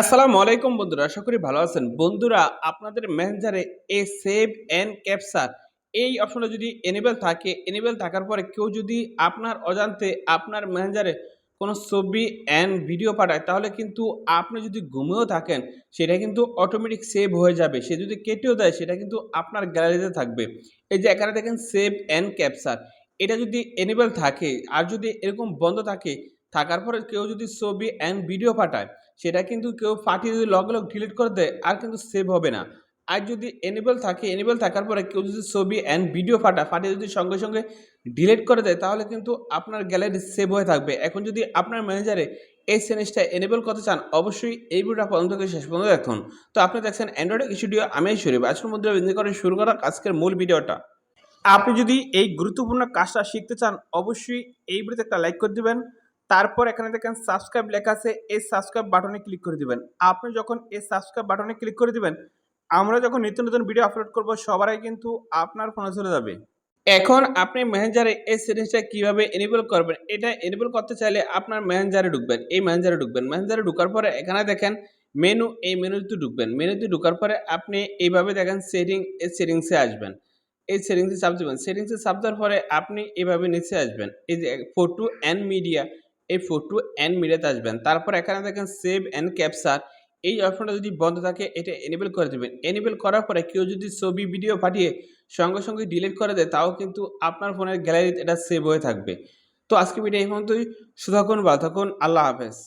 আসসালামু আলাইকুম বন্ধুরা, আশা করি ভালো আছেন। বন্ধুরা, আপনাদের মেসেঞ্জারে এই সেভ অ্যান্ড ক্যাপচার এই অপশনটা যদি এনেবল থাকার পরে কেউ যদি আপনার অজান্তে আপনার মেসেঞ্জারে কোনো ছবি অ্যান্ড ভিডিও পাঠায়, তাহলে কিন্তু আপনি যদি ঘুমিয়েও থাকেন, সেটা কিন্তু অটোমেটিক সেভ হয়ে যাবে। সে যদি কেটেও দেয়, সেটা কিন্তু আপনার গ্যালারিতে থাকবে। এই যে এখানে দেখেন সেভ অ্যান্ড ক্যাপচার, এটা যদি এনেবল থাকে আর যদি এরকম বন্ধ থাকে, থাকার পরে কেউ যদি ছবি অ্যান্ড ভিডিও পাঠায়, সেটা কিন্তু কেউ ফাটিয়ে যদি লগে ডিলিট করে দেয়, আর কিন্তু সেভ হবে না। আর যদি এনেবল থাকার পরে কেউ যদি ছবি অ্যান্ড ভিডিও ফাটিয়ে যদি সঙ্গে ডিলিট করে দেয়, তাহলে কিন্তু আপনার গ্যালারি সেভ হয়ে থাকবে। এখন যদি আপনার ম্যানেজারে এই জিনিসটা এনেবল করতে চান, অবশ্যই এই ভিডিওটা প্রথম থেকে শেষ পর্যন্ত দেখুন। তো আপনি দেখছেন অ্যান্ড্রয়েড স্টুডিও, আমি শরীফ। আজকের মধ্যে বিন্দু করে শুরু করা আজকের মূল ভিডিওটা। আপনি যদি এই গুরুত্বপূর্ণ কাজটা শিখতে চান, অবশ্যই এই ভিডিওতে একটা লাইক করে দিবেন। তারপর এখানে দেখেন সাবস্ক্রাইব লেখা আছে, এই সাবস্ক্রাইব বাটনে ক্লিক করে দিবেন। আপনি যখন এই সাবস্ক্রাইব বাটনে ক্লিক করে দিবেন, আমরা যখন নিত্য নতুন ভিডিও আপলোড করব, সবার আগে কিন্তু আপনার ফোনে চলে যাবে। এখন আপনি মেসেঞ্জারে এই সেটিংসটা কিভাবে এনেবল করবেন, এটা এনেবল করতে চাইলে আপনার মেসেঞ্জারে ঢুকবেন। এই মেসেঞ্জারে ঢোকার পরে এখানে দেখেন মেনু, এই মেনুতে ঢুকবেন। মেনুতে ঢোকার পরে আপনি এইভাবে দেখেন এই সেটিংসে আসবেন। এই সেটিংসে চাপ দিবেন। সেটিংসে চাপ দেওয়ার পরে আপনি এভাবে নিচে আসবেন। এই যে ফটো অ্যান্ড মিডিয়া, এই ফটো অ্যান্ড মিডিয়াতে আসবেন। তারপর এখানে দেখেন সেভ অ্যান্ড ক্যাপচার, এই অপশনটা যদি বন্ধ থাকে, এটা এনেবল করে দিবেন। এনেবল করার পরে কেউ যদি ছবি ভিডিও পাঠিয়ে সঙ্গে ডিলিট করে দেয়, তাও কিন্তু আপনার ফোনের গ্যালারিতে এটা সেভ হয়ে থাকবে। তো আজকে ভিডিও এই পর্যন্তই। সুতরাং ভালো থাকুন। আল্লাহ হাফেজ।